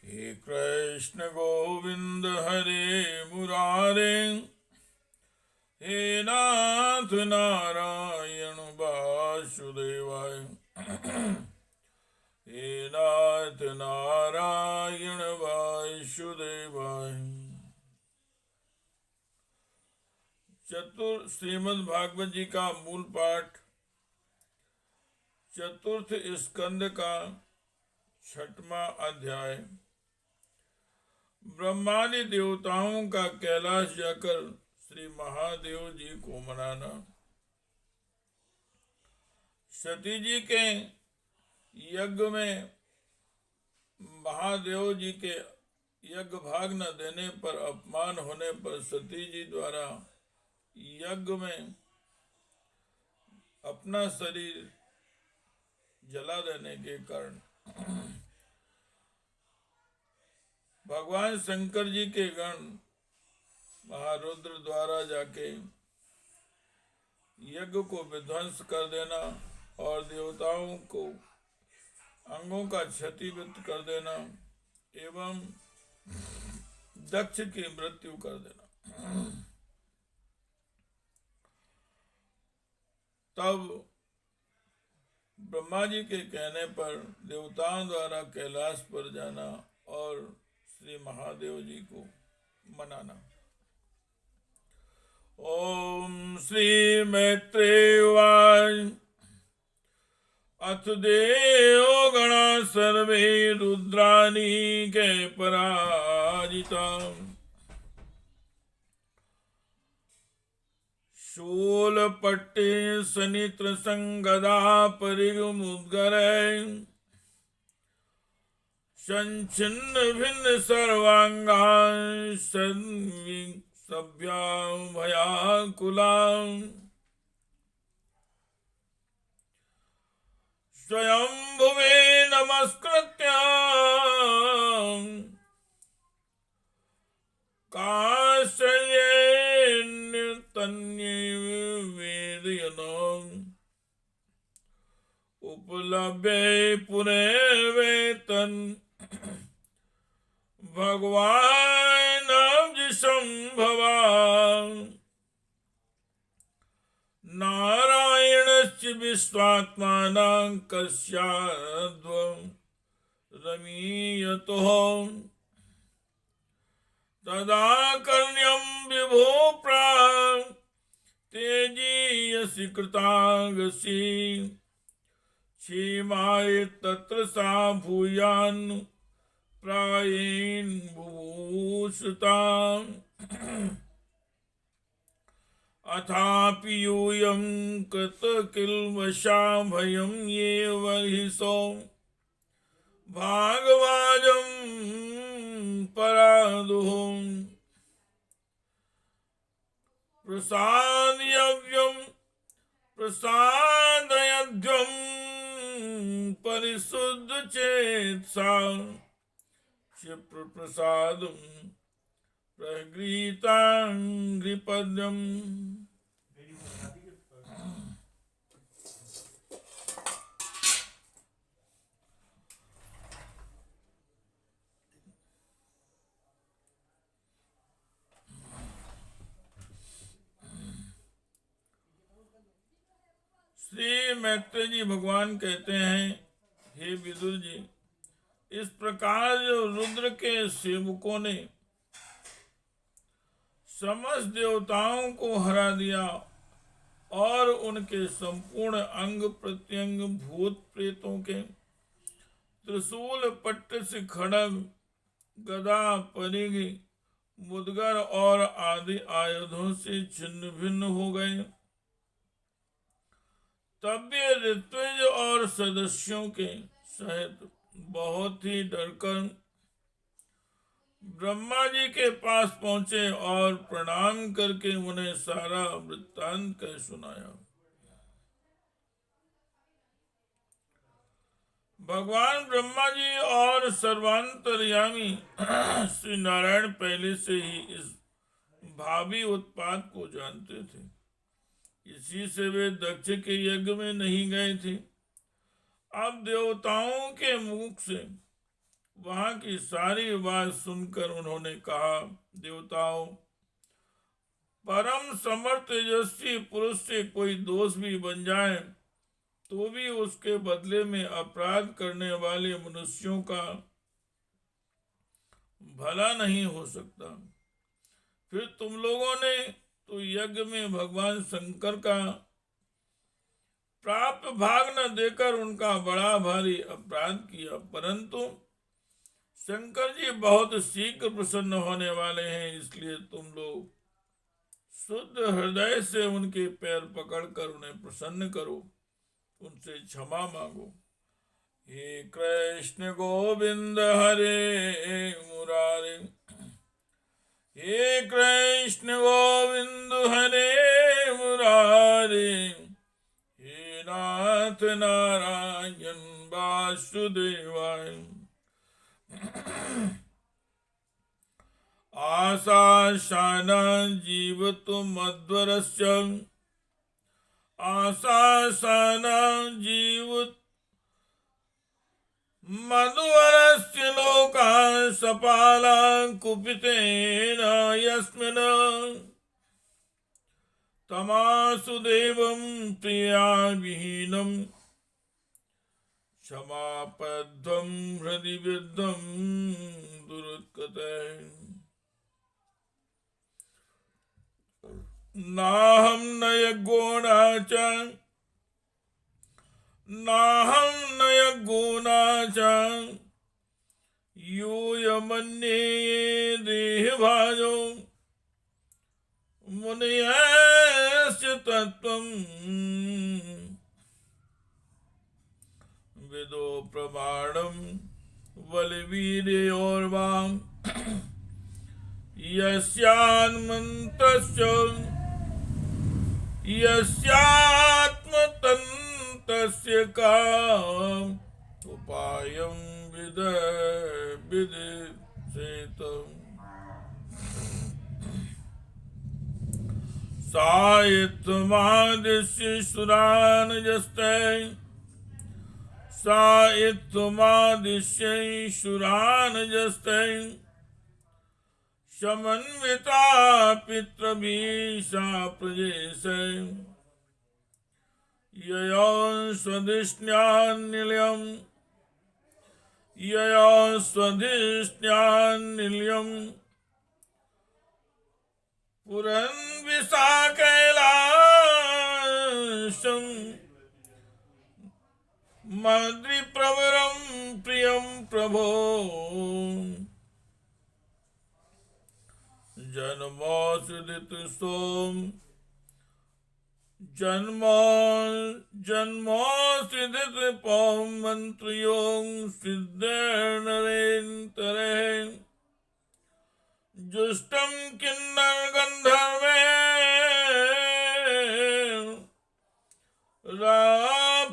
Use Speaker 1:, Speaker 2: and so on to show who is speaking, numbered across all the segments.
Speaker 1: हे कृष्ण गोविंद हरे मुरारे, हे नाथ नारायण वासुदेवाय, हे नाथ नारायण वासुदेवाय। श्रीमद् भागवत जी का मूल पाठ चतुर्थ स्कंद का 6वां अध्याय। ब्रह्मादि देवताओं का कैलाश जाकर श्री महादेव जी को मनाना। सती जी के यज्ञ में महादेव जी के यज्ञ भाग न देने पर, अपमान होने पर सती जी द्वारा यज्ञ में अपना शरीर जला देने के कारण भगवान शंकर जी के गण महारुद्र द्वारा जाके यज्ञ को विध्वंस कर देना और देवताओं को अंगों का क्षतिवृत्त कर देना एवं दक्ष की मृत्यु कर देना। तब ब्रह्मा जी के कहने पर देवताओं द्वारा कैलाश पर जाना और श्री महादेव जी को मनाना। ओम श्री मैत्रेय उवाच। अथ देवो गणा सर्वे रुद्राणी के पराजिता, शूलपट्टे सनित्र संगदा परिगमुद्गरै, संच्छिन्न भिन्न सर्वांगान् सभ्यां भयाकुलाम्, स्वयंभुवे नमस्कृत्य काश्येन तन्ये वेदयन्, उपलभ्ये पुनर्वेतन् भगवान् अब्जसंभवा, नारायणस्य विश्वात्मानं कस्याद्वं रमीयतः, तदा कर्ण्यं विभो प्राह तेजीयसि कृतागसि, क्षेमाय तत्र सा भूयान् प्रायेण बुभूषुताम्, अथापि यूयं कृत किल्वशा भयं ये वर्हिषो, भागवाजं परादुः, प्रसादयध्वं परिशुद्ध चेतसा, क्षिप्र प्रसादं प्रगृहीतांघ्रिपद्यम्। श्री मैत्रेय जी भगवान कहते हैं, हे विदुर जी, इस प्रकार जो रुद्र के सेवकों ने समस्त देवताओं को हरा दिया और उनके संपूर्ण अंग प्रत्यंग भूत प्रेतों के त्रिशूल पट्ट से खड्ग गदा परिघ मुद्गर और आदि आयुधों से छिन्न भिन्न हो गए, तब भी ऋत्विज और सदस्यों के सहित बहुत ही डरकर ब्रह्मा जी के पास पहुंचे और प्रणाम करके उन्हें सारा वृत्तांत कह सुनाया। भगवान ब्रह्मा जी और सर्वांतर्यामी श्री नारायण पहले से ही इस भावी उत्पात को जानते थे, इसी से वे दक्ष के यज्ञ में नहीं गए थे। अब देवताओं के मुख से वहां की सारी बात सुनकर उन्होंने कहा, देवताओं, परम समर्थ तेजस्वी पुरुष से कोई दोष भी बन जाए तो भी उसके बदले में अपराध करने वाले मनुष्यों का भला नहीं हो सकता। फिर तुम लोगों ने तो यज्ञ में भगवान शंकर का प्राप्त भाग न देकर उनका बड़ा भारी अपराध किया, परंतु शंकर जी बहुत शीघ्र प्रसन्न होने वाले हैं, इसलिए तुम लोग शुद्ध हृदय से उनके पैर पकड़कर उन्हें प्रसन्न करो, उनसे क्षमा मांगो। हे कृष्ण गोविंद हरे मुरारे, हे कृष्ण गोविंद हरे मुरारे, हे नाथ नारायण वासुदेवाय। आशासाना जीवतु मध्वरस्य, आशासाना जीवत मधुवरस्य लोका सपाला कुपितेन यस्मिन् तमासुदेवं प्रिया विहीनं क्षमापद्धं हृदि विद्धं दुरुत्कटः। नाहं न यज्ञोना च, नाहं न यज्ञोना च यूयमन्ये देहभाजो मुनयस्य तत्त्वं विदो प्रमाणं बलवीर्योर्वां यस्यान्मन्तस्य यस्यात्मतन्तस्य का उपायं विदिशेत। सायित्वमादिश्य सुरानजस्ते, सायित्वमादिश्य सुरानजस्ते समन्विता पितृभीषा प्रजेशे यया स्वधिष्ण्यान्निलयम्, यया स्वधिष्ण्यान्निलयम् पुरन्विषा कैलासं मद्रिप्रवरं प्रियं प्रभो। जन्मोऽसिदित सोम जन्मोऽसिदित पौं मंत्रियों सिद्धेर्नरेन्तरे जुष्टं किन्नर गन्धर्वे राप्सुरोभिर्वृतं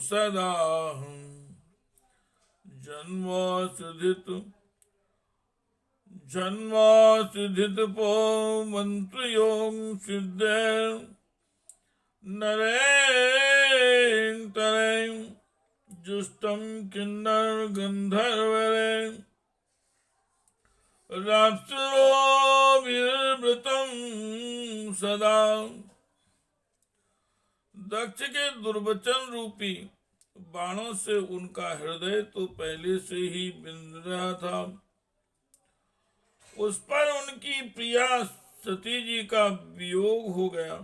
Speaker 1: सदा। जन्मोऽसिदित पो मंत्रियों सिद्धेर्नरेन्तरे जुष्टं किन्नर गंधर्वरे राप्सुरोभिर्वृतं सदा। दक्ष के दुर्वचन रूपी बाणों से उनका हृदय तो पहले से ही बिंद रहा था, उस पर उनकी प्रिया सती जी का वियोग हो गया।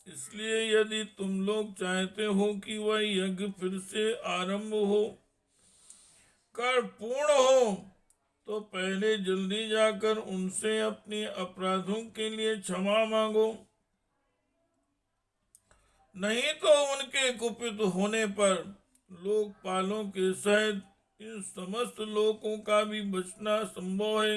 Speaker 1: इसलिए यदि तुम लोग चाहते हो कि वह यज्ञ फिर से आरंभ हो कर पूर्ण हो तो पहले जल्दी जाकर उनसे अपने अपराधों के लिए क्षमा मांगो, नहीं तो उनके कुपित होने पर लोकपालों के सहित इन समस्त लोकों का भी बचना संभव है।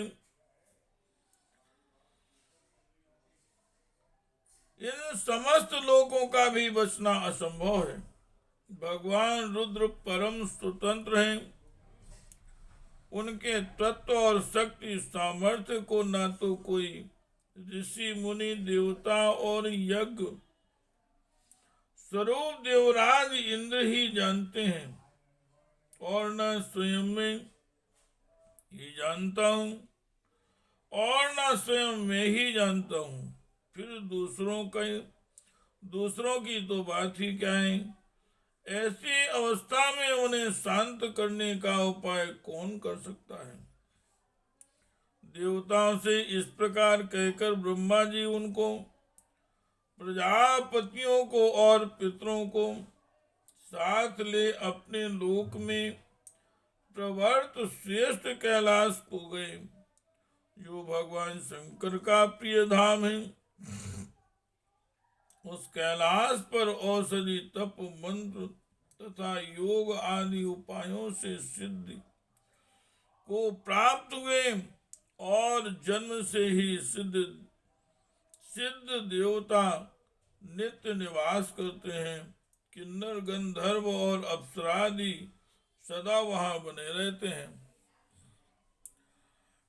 Speaker 1: इन समस्त लोगों का भी बचना असंभव है। भगवान रुद्र परम स्वतंत्र हैं, उनके तत्व और शक्ति सामर्थ्य को ना तो कोई ऋषि मुनि देवता और यज्ञ स्वरूप देवराज इंद्र ही जानते हैं। और न स्वयं में ही जानता हूँ और न स्वयं में ही जानता हूँ, फिर दूसरों की तो बात ही क्या है। ऐसी अवस्था में उन्हें शांत करने का उपाय कौन कर सकता है। देवताओं से इस प्रकार कहकर ब्रह्मा जी उनको, प्रजापतियों को और पितरों को साथ ले अपने लोक में प्रवर्त श्रेष्ठ कैलाश को गए, जो भगवान शंकर का प्रिय धाम है। उस कैलाश पर औषधि, तप, मंत्र तथा योग आदि उपायों से सिद्धि को प्राप्त हुए और जन्म से ही सिद्ध देवता नित्य निवास करते हैं। किन्नर, गंधर्व और अप्सरादि सदा वहां बने रहते हैं।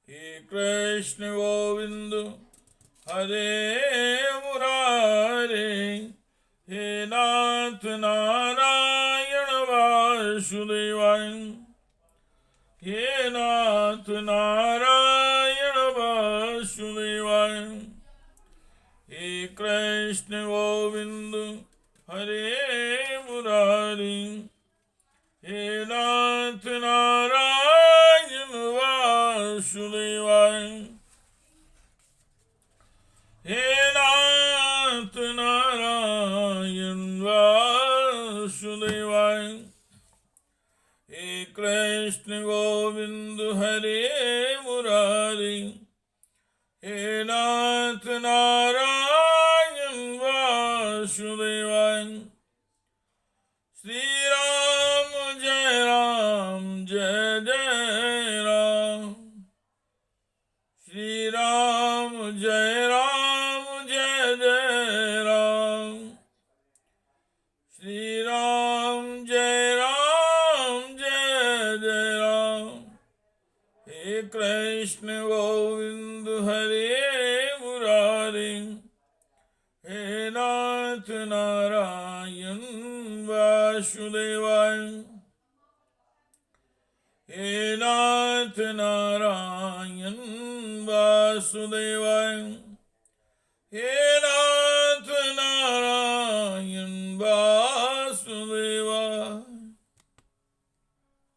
Speaker 1: हे कृष्ण गोविंद हरे मुरारे, हे नाथ नारायण वासुदेवाय, हे नाथ नारायण वासुदेवाय, हे कृष्ण गोविंद हरे मुरारी, हे नाथ नारायण वासुदेवाय, हे नाथ नारायण वासुदेवाय, हे कृष्ण गोविंद हरे मुरारी, हे नाथ नारायण वासुदेवाय। श्री राम जय राम जय जय राम, श्री राम जय राम जय जय राम, श्री राम जय राम जय जय राम, हे कृष्ण गोविंद हरे मुरारी, हे नाथ नारायण वासुदेवाय, हे नाथ नारायण वासुदेवाय, हे नाथ